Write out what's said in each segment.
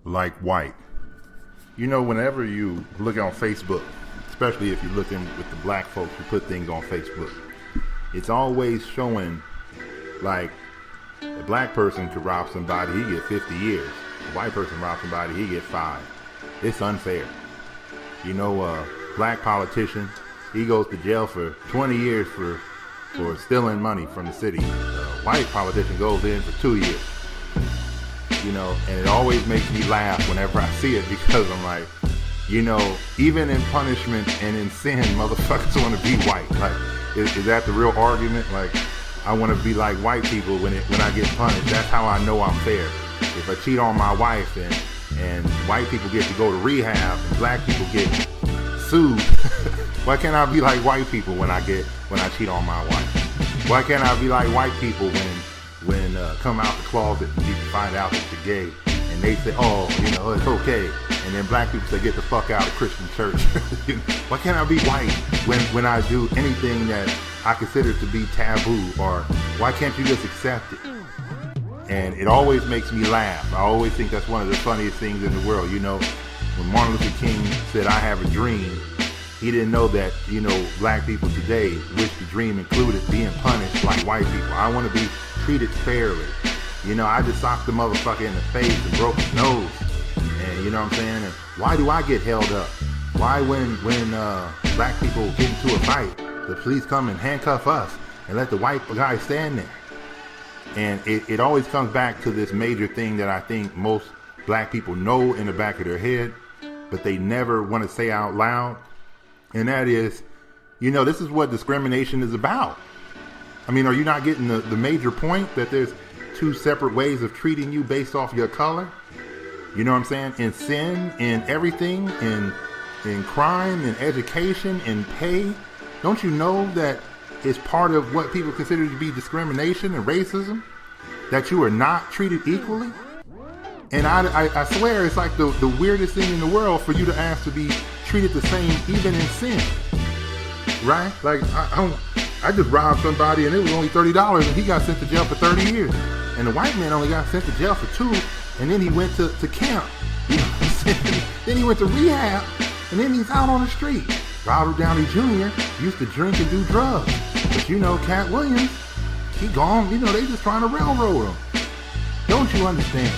like white. You know, whenever you look on Facebook, especially if you're looking with the black folks who put things on Facebook, it's always showing like a black person could rob somebody, he get 50 years. A white person rob somebody, he get 5. It's unfair. You know, a black politician, he goes to jail for 20 years for stealing money from the city. A white politician goes in for 2 years. You know, and it always makes me laugh whenever I see it, because I'm like, you know, even in punishment and in sin, motherfuckers want to be white. Like, is that the real argument? Like, I want to be like white people when I get punished. That's how I know I'm fair. If I cheat on my wife and white people get to go to rehab and black people get sued, why can't I be like white people when I cheat on my wife? Why can't I be like white people when come out the closet and people find out that you're gay and they say, oh, you know, it's okay, and then black people say, get the fuck out of Christian church? Why can't I be white when I do anything that I consider to be taboo? Or why can't you just accept it? And it always makes me laugh. I always think that's one of the funniest things in the world. You know, when Martin Luther King said, I have a dream, he didn't know that, you know, black people today wish the dream included being punished like white people. I want to be treated fairly. You know, I just socked the motherfucker in the face and broke his nose. And you know what I'm saying? And why do I get held up? Why when black people get into a fight, the police come and handcuff us and let the white guy stand there? And it always comes back to this major thing that I think most black people know in the back of their head, but they never want to say out loud. And that is, you know, this is what discrimination is about. I mean, are you not getting the major point that there's two separate ways of treating you based off your color? You know what I'm saying? In sin, in everything, in crime, in education, in pay. Don't you know that it's part of what people consider to be discrimination and racism? That you are not treated equally? And I swear it's like the weirdest thing in the world for you to ask to be treated the same even in sin. Right? Like, I just robbed somebody and it was only $30 and he got sent to jail for 30 years. And the white man only got sent to jail for 2, and then he went to camp. You know what I'm saying? Then he went to rehab, and then he's out on the street. Robert Downey Jr. used to drink and do drugs. But you know, Cat Williams, he gone. You know, they just trying to railroad him. Don't you understand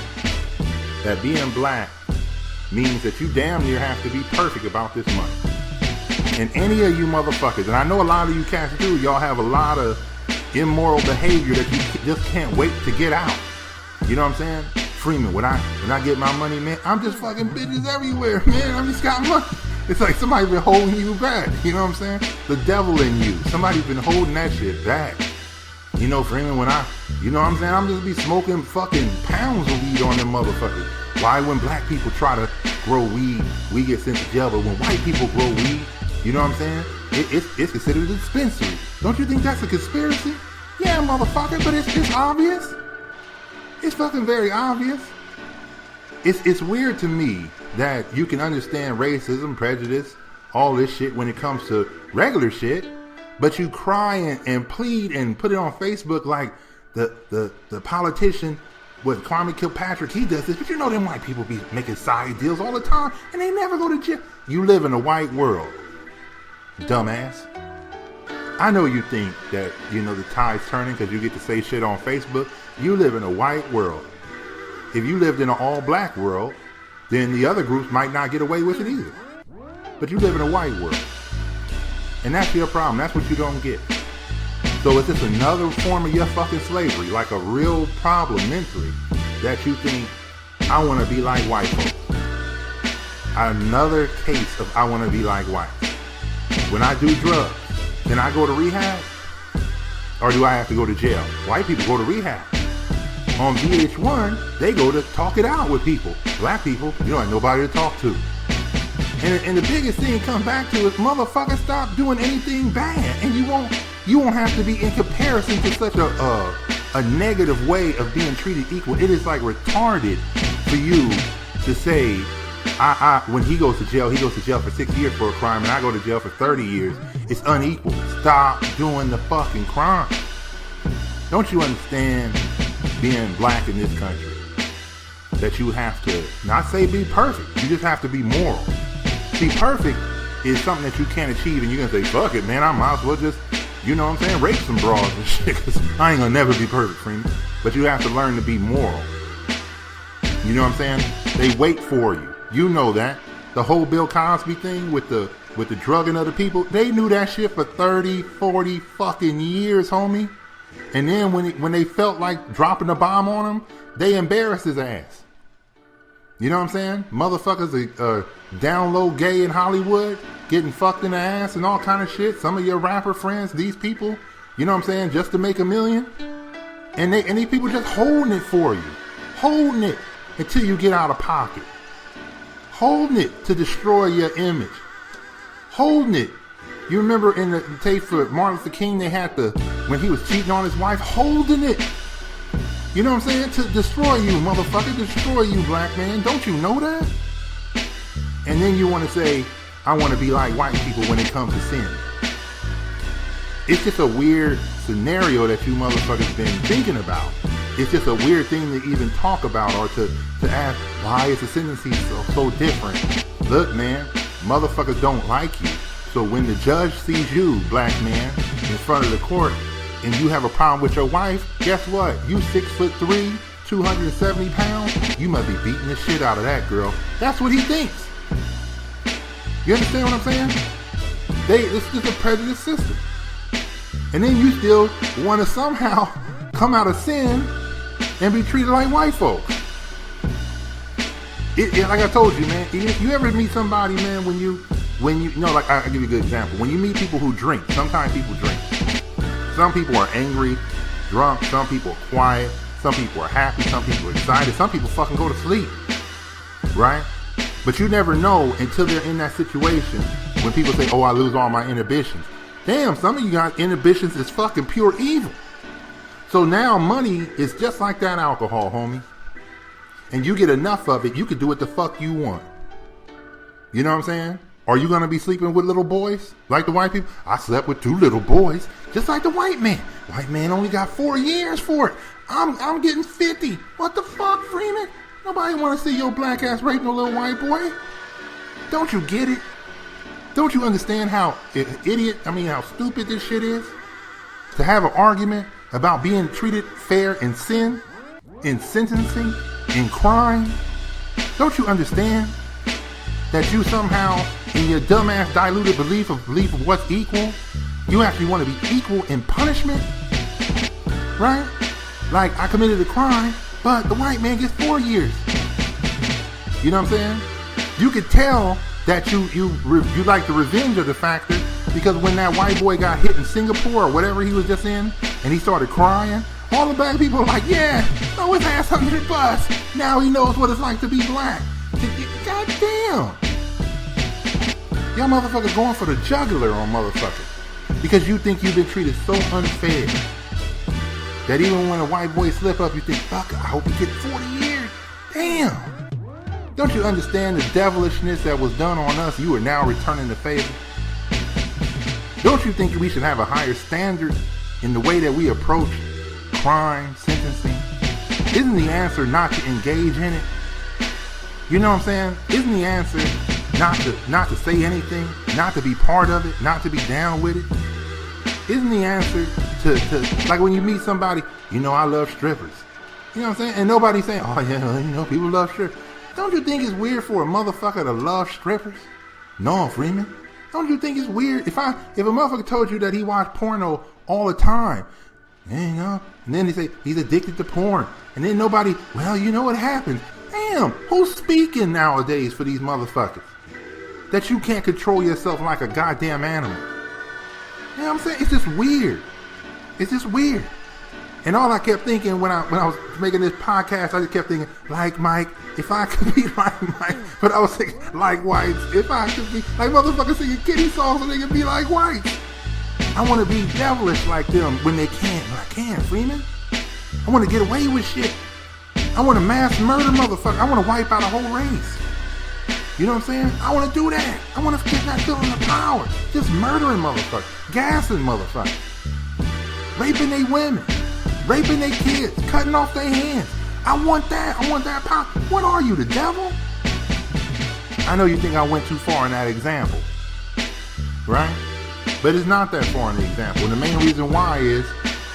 that being black means that you damn near have to be perfect about this money? And any of you motherfuckers, and I know a lot of you cats do, y'all have a lot of immoral behavior that you just can't wait to get out. You know what I'm saying? Freeman, when I get my money, man, I'm just fucking bitches everywhere, man. I just got money. It's like somebody's been holding you back. You know what I'm saying? The devil in you. Somebody's been holding that shit back. You know, Freeman, you know what I'm saying? I'm just be smoking fucking pounds of weed on them motherfuckers. Why when black people try to grow weed, we get sent to jail, but when white people grow weed, you know what I'm saying? It's considered a dispensary. Don't you think that's a conspiracy? Yeah, motherfucker, but it's obvious. It's fucking very obvious. It's weird to me that you can understand racism, prejudice, all this shit when it comes to regular shit, but you cry and plead and put it on Facebook like the politician with Kwame Kilpatrick, he does this, but you know them white people be making side deals all the time and they never go to jail. You live in a white world, dumbass. I know you think that, you know, the tide's turning because you get to say shit on Facebook. You live in a white world. If you lived in an all-black world, then the other groups might not get away with it either. But you live in a white world. And that's your problem. That's what you don't get. So it's just another form of your fucking slavery, like a real problem mentally, that you think, I want to be like white folks. Another case of I want to be like white. When I do drugs, can I go to rehab? Or do I have to go to jail? White people go to rehab. On VH1, they go to talk it out with people. Black people, you don't have nobody to talk to. And the biggest thing it comes back to is, motherfucker, stop doing anything bad. And you won't have to be in comparison to such a negative way of being treated equal. It is like retarded for you to say, when he goes to jail for 6 years for a crime and I go to jail for 30 years. It's unequal. Stop doing the fucking crime. Don't you understand being black in this country that you have to not say be perfect. You just have to be moral. See, perfect is something that you can't achieve, and you're gonna say, fuck it, man, I might as well just, you know what I'm saying, rape some broads and shit, because I ain't gonna never be perfect, Freeman. But you have to learn to be moral. You know what I'm saying? They wait for you. You know that. The whole Bill Cosby thing with the drugging of the people, they knew that shit for 30, 40 fucking years, homie. And then when they felt like dropping a bomb on him, they embarrassed his ass. You know what I'm saying? Motherfuckers are down low gay in Hollywood, getting fucked in the ass and all kind of shit. Some of your rapper friends, these people, you know what I'm saying, just to make $1 million. And these people just holding it for you. Holding it until you get out of pocket. Holding it to destroy your image. Holding it. You remember in the tape for Martin Luther King, they had when he was cheating on his wife, holding it. You know what I'm saying? To destroy you, motherfucker. Destroy you, black man. Don't you know that? And then you want to say, I want to be like white people when it comes to sin. It's just a weird scenario that you motherfuckers been thinking about. It's just a weird thing to even talk about or to ask, why is the sentencing so different? Look, man, motherfuckers don't like you. So when the judge sees you, black man, in front of the court, and you have a problem with your wife, guess what? You 6'3", 270 pounds, you must be beating the shit out of that girl. That's what he thinks. You understand what I'm saying? It's just a prejudice system. And then you still want to somehow come out of sin and be treated like white folks. Like I told you, man, if you ever meet somebody, man, when you know, like I'll give you a good example. When you meet people who drink, sometimes people drink. Some people are angry, drunk, some people are quiet, some people are happy, some people are excited, some people fucking go to sleep, right? But you never know until they're in that situation when people say, oh, I lose all my inhibitions. Damn, some of you got inhibitions is fucking pure evil. So now money is just like that alcohol, homie. And you get enough of it, you can do what the fuck you want. You know what I'm saying? Are you going to be sleeping with little boys? Like the white people? I slept with 2 little boys. Just like the white man. White man only got 4 years for it. I'm getting 50. What the fuck, Freeman? Nobody want to see your black ass rape no little white boy. Don't you get it? Don't you understand how how stupid this shit is? To have an argument about being treated fair in sin, in sentencing, in crime. Don't you understand that you somehow, in your dumbass diluted belief of what's equal, you actually want to be equal in punishment? Right? Like, I committed a crime, but the white man gets 4 years. You know what I'm saying? You could tell that you like the revenge of the factor, because when that white boy got hit in Singapore or whatever he was just in, and he started crying, all the black people were like, yeah, throw his ass under the bus. Now he knows what it's like to be black. God damn. Y'all motherfuckers going for the jugular on motherfuckers because you think you've been treated so unfair that even when a white boy slip up, you think, fuck, I hope he gets 40 years. Damn. Don't you understand the devilishness that was done on us? You are now returning the favor. Don't you think we should have a higher standard in the way that we approach crime, sentencing? Isn't the answer not to engage in it? You know what I'm saying? Isn't the answer not to say anything, not to be part of it, not to be down with it? Isn't the answer to like when you meet somebody, you know, I love strippers. You know what I'm saying? And nobody's saying, oh yeah, you know, people love strippers. Don't you think it's weird for a motherfucker to love strippers? No, Freeman. Don't you think it's weird if a motherfucker told you that he watched porno all the time, you know, and then they say he's addicted to porn, and then nobody, well, you know what happens? Damn, who's speaking nowadays for these motherfuckers? That you can't control yourself like a goddamn animal. You know what I'm saying? It's just weird. It's just weird. And all I kept thinking when I was making this podcast, I just kept thinking, like Mike, if I could be like Mike. But I was thinking, like whites, if I could be like motherfuckers singing kitty songs so they can be like whites. I want to be devilish like them when they can. But I can't, Freeman. I want to get away with shit. I want to mass murder motherfuckers. I want to wipe out a whole race. You know what I'm saying? I want to do that. I want to get that feeling of power. Just murdering motherfuckers. Gassing motherfuckers. Raping their women. Raping their kids. Cutting off their hands. I want that. I want that power. What are you, the devil? I know you think I went too far in that example, right? But it's not that far in the example. And the main reason why is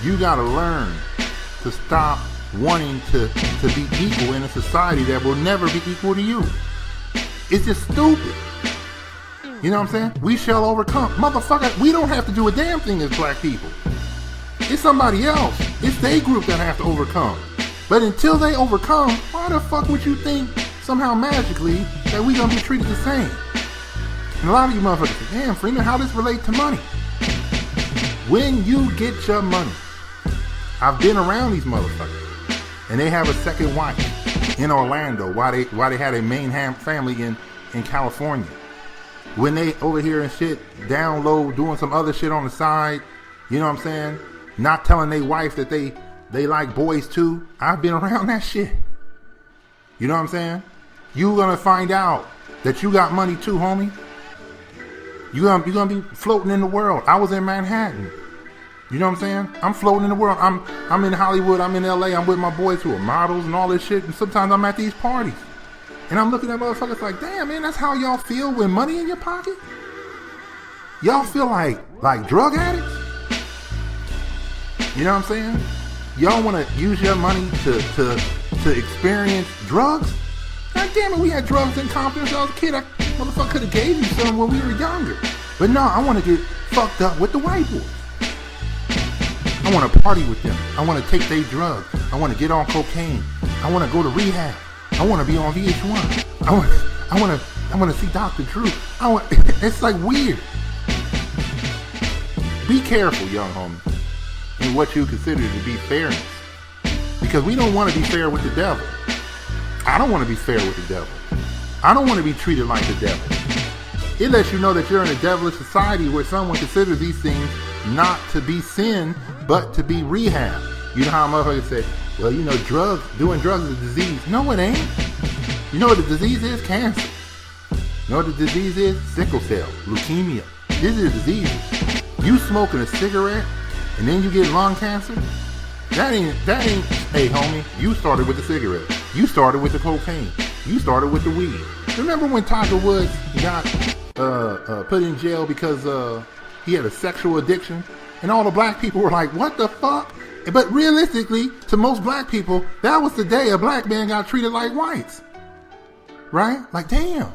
you got to learn to stop wanting to be equal in a society that will never be equal to you. It's just stupid. You know what I'm saying? We shall overcome. Motherfucker, we don't have to do a damn thing as black people. It's somebody else. It's their group that have to overcome. But until they overcome, why the fuck would you think somehow magically that we gonna be treated the same? And a lot of you motherfuckers say, damn, Freeman, how this relate to money? When you get your money, I've been around these motherfuckers, and they have a second wife in Orlando while they had a main family in California. When they over here and shit, down low, doing some other shit on the side, you know what I'm saying? Not telling their wife that they like boys too. I've been around that shit. You know what I'm saying? You gonna find out that you got money too, homie. You gonna be floating in the world. I was in Manhattan. You know what I'm saying? I'm floating in the world. I'm in Hollywood. I'm in LA. I'm with my boys who are models and all this shit. And sometimes I'm at these parties. And I'm looking at motherfuckers like, damn, man, that's how y'all feel with money in your pocket? Y'all feel like drug addicts? You know what I'm saying? Y'all want to use your money to experience drugs? God damn it, we had drugs in Compton when I was a kid. I motherfucker could have gave you some when we were younger. But no, I want to get fucked up with the white boys. I want to party with them. I want to take their drugs. I want to get on cocaine. I want to go to rehab. I want to be on VH1. I want to see Dr. Drew. It's like weird. Be careful, young homie, in what you consider to be fairness. Because we don't want to be fair with the devil. I don't want to be fair with the devil. I don't want to be treated like the devil. It lets you know that you're in a devilish society where someone considers these things not to be sin, but to be rehab. You know how motherfuckers say, well, you know, doing drugs is a disease. No, it ain't. You know what the disease is? Cancer. You know what the disease is? Sickle cell, leukemia. These are diseases. You smoking a cigarette and then you get lung cancer? That ain't, hey homie, you started with the cigarette. You started with the cocaine. You started with the weed. Remember when Tiger Woods got put in jail because he had a sexual addiction? And all the black people were like, what the fuck? But realistically, to most black people, that was the day a black man got treated like whites. Right? Like, damn,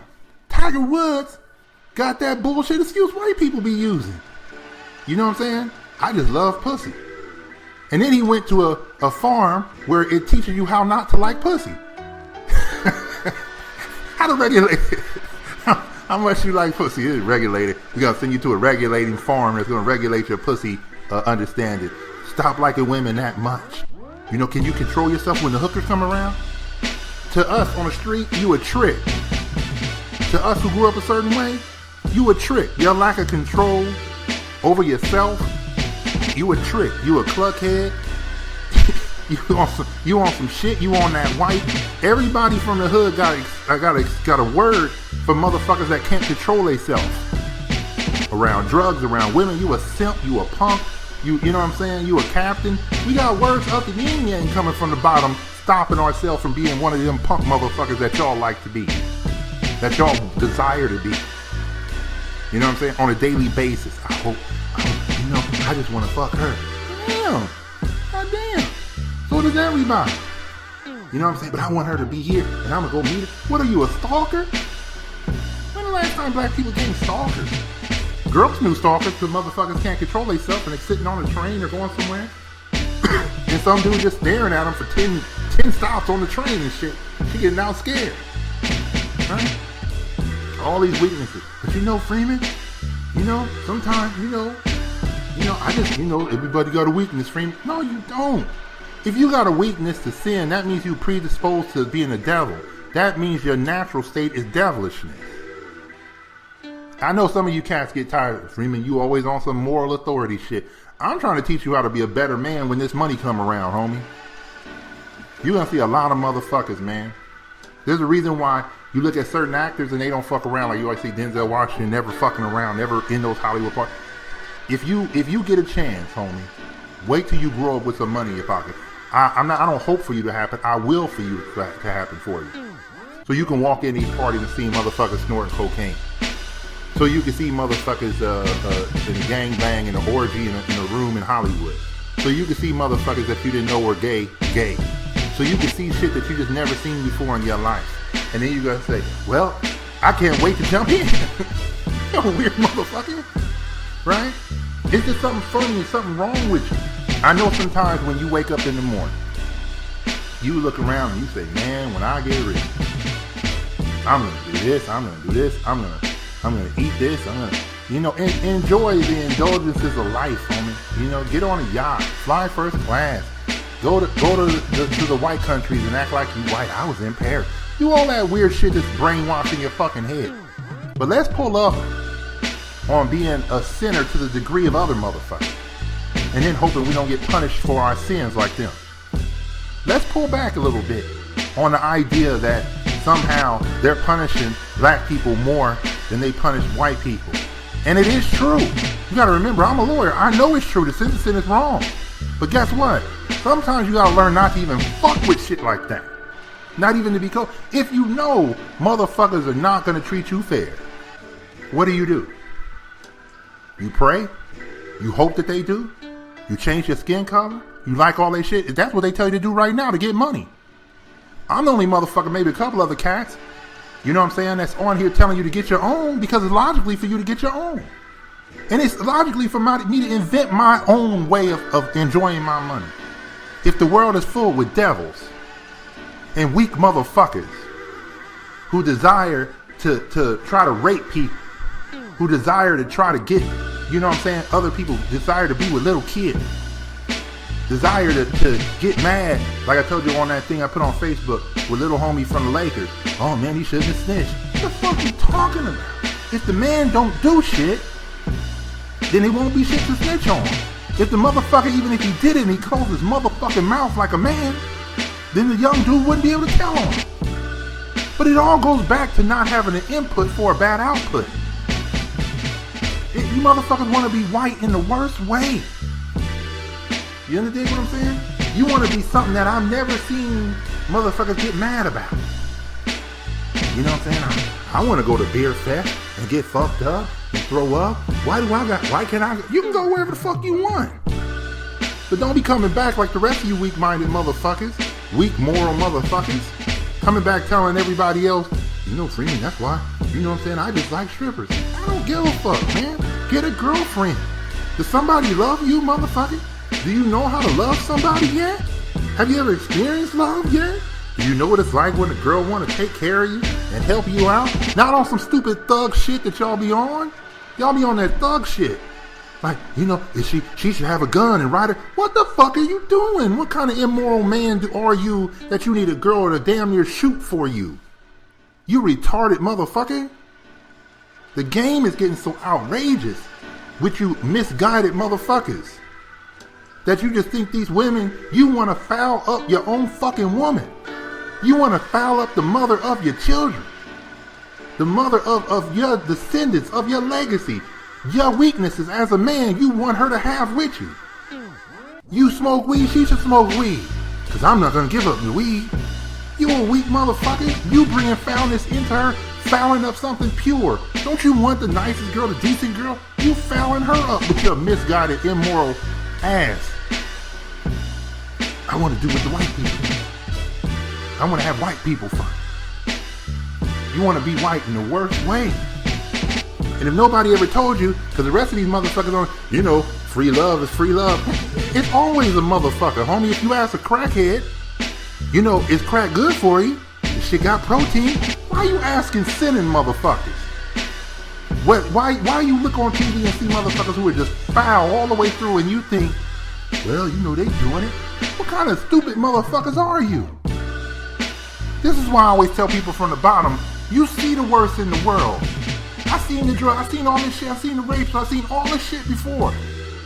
Tiger Woods got that bullshit excuse white people be using. You know what I'm saying? I just love pussy. And then he went to a farm where it teaches you how not to like pussy. How to regulate it. How much you like pussy is regulated. We're going to send you to a regulating farm that's going to regulate your pussy understanding. Stop liking women that much. You know, can you control yourself when the hookers come around? To us on the street, you a trick. To us who grew up a certain way, you a trick. Your lack of control over yourself, you a trick. You a cluckhead. You on some shit. You on that white. Everybody from the hood got a word for motherfuckers that can't control themselves. Around drugs, around women, you a simp, you a punk. You know what I'm saying? You a captain. We got words up the yin yang coming from the bottom, stopping ourselves from being one of them punk motherfuckers that y'all like to be, that y'all desire to be. You know what I'm saying? On a daily basis. I hope, you know, I just want to fuck her. Damn. God damn. So does everybody. You know what I'm saying? But I want her to be here, and I'm going to go meet her. What are you, a stalker? When the last time black people became stalkers? Girls knew stalkers because motherfuckers can't control themselves and they're sitting on a train or going somewhere. And some dude just staring at them for 10 stops on the train and shit. She getting out scared. Right? All these weaknesses. But you know, Freeman, you know, sometimes, you know, I just, you know, everybody got a weakness, Freeman. No, you don't. If you got a weakness to sin, that means you predisposed to being a devil. That means your natural state is devilishness. I know some of you cats get tired, Freeman. You always on some moral authority shit. I'm trying to teach you how to be a better man when this money come around, homie. You're going to see a lot of motherfuckers, man. There's a reason why you look at certain actors and they don't fuck around. Like you always see Denzel Washington never fucking around, never in those Hollywood parties. If you get a chance, homie, wait till you grow up with some money in your pocket. I don't hope for you to happen. I will for you to happen for you. So you can walk in these parties and see motherfuckers snorting cocaine. So you can see motherfuckers in a gangbang in an orgy in a room in Hollywood. So you can see motherfuckers that you didn't know were gay. So you can see shit that you just never seen before in your life. And then you gotta say, well, I can't wait to jump in. You're a weird motherfucker. Right? It's just something funny and something wrong with you. I know sometimes when you wake up in the morning, you look around and you say, man, when I get rich, I'm gonna do this, I'm gonna do this, I'm gonna eat this, I'm gonna, enjoy the indulgences of life, homie. Get on a yacht, fly first class, go to the white countries and act like you white. I was in Paris. Do all that weird shit that's brainwashing your fucking head. But let's pull up on being a sinner to the degree of other motherfuckers, and then hoping we don't get punished for our sins like them. Let's pull back a little bit on the idea that somehow they're punishing black people more than they punish white people. And it is true. You gotta remember, I'm a lawyer. I know it's true. The sentencing is wrong. But guess what? Sometimes you gotta learn not to even fuck with shit like that. Not even to be cold. If you know motherfuckers are not gonna treat you fair, what do? You pray? You hope that they do? You change your skin color? You like all that shit? That's what they tell you to do right now to get money. I'm the only motherfucker, maybe a couple other cats, you know what I'm saying, that's on here telling you to get your own, because it's logically for you to get your own. And it's logically for me to invent my own way of enjoying my money. If the world is full with devils and weak motherfuckers who desire to try to rape people, who desire to try to get, you know what I'm saying, other people desire to be with little kids, desire to get mad, like I told you on that thing I put on Facebook with little homie from the Lakers. Oh man, he shouldn't have snitched. What the fuck are you talking about? If the man don't do shit, then it won't be shit to snitch on. If the motherfucker, even if he did it and he closed his motherfucking mouth like a man, then the young dude wouldn't be able to tell on him. But it all goes back to not having an input for a bad output. You motherfuckers want to be white in the worst way. You understand what I'm saying? You want to be something that I've never seen motherfuckers get mad about. You know what I'm saying? I want to go to Beer Fest and get fucked up and throw up. Why can't I? You can go wherever the fuck you want. But don't be coming back like the rest of you weak-minded motherfuckers, weak moral motherfuckers, coming back telling everybody else, Freeman, that's why, you know what I'm saying, I just like strippers. I don't give a fuck, man. Get a girlfriend. Does somebody love you, motherfucker? Do you know how to love somebody yet? Have you ever experienced love yet? Do you know what it's like when a girl want to take care of you and help you out? Not on some stupid thug shit that y'all be on. Y'all be on that thug shit. Like, is she should have a gun and ride her. What the fuck are you doing? What kind of immoral man are you that you need a girl to damn near shoot for you? You retarded motherfucker. The game is getting so outrageous with you misguided motherfuckers that you just think these women, you want to foul up your own fucking woman. You want to foul up the mother of your children. The mother of your descendants, of your legacy. Your weaknesses as a man, you want her to have with you. You smoke weed, she should smoke weed. Because I'm not going to give up the weed. You a weak motherfucker. You bringing foulness into her, fouling up something pure. Don't you want the nicest girl, the decent girl? You fouling her up with your misguided, immoral ass. I want to do with the white people. I want to have white people fun. You want to be white in the worst way. And if nobody ever told you, because the rest of these motherfuckers are, free love is free love. It's always a motherfucker, homie. If you ask a crackhead, is crack good for you? This shit got protein. Why are you asking sinning motherfuckers? Why you look on TV and see motherfuckers who are just foul all the way through and you think, well, they doing it. What kind of stupid motherfuckers are you? This is why I always tell people from the bottom, you see the worst in the world. I seen the drugs, I seen all this shit, I seen the rapes, I seen all this shit before.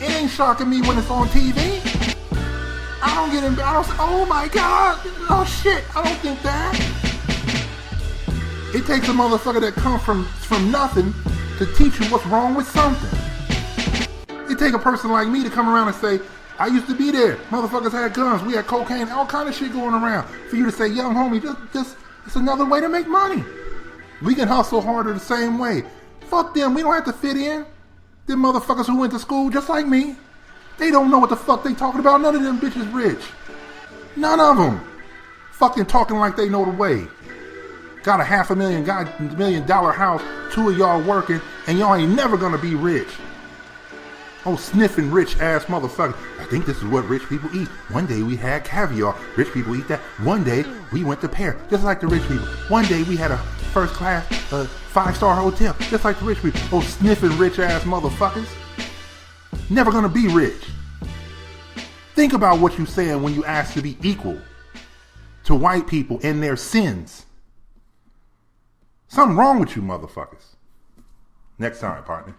It ain't shocking me when it's on TV. I don't get embarrassed. I don't say, oh my God, oh shit, I don't think that. It takes a motherfucker that comes from nothing to teach you what's wrong with something. It takes a person like me to come around and say, I used to be there. Motherfuckers had guns. We had cocaine, all kind of shit going around. For you to say, young homie, just it's another way to make money. We can hustle harder the same way. Fuck them. We don't have to fit in. Them motherfuckers who went to school just like me, they don't know what the fuck they talking about. None of them bitches rich. None of them. Fucking talking like they know the way. Got a $500,000 million house. 2 of y'all working, and y'all ain't never gonna be rich. Oh, sniffing rich ass motherfucker. I think this is what rich people eat. One day we had caviar. Rich people eat that. One day we went to Paris, just like the rich people. One day we had a first class 5-star hotel, just like the rich people. Oh, sniffing rich ass motherfuckers. Never gonna be rich. Think about what you're saying when you ask to be equal to white people and their sins. Something wrong with you motherfuckers. Next time, partner.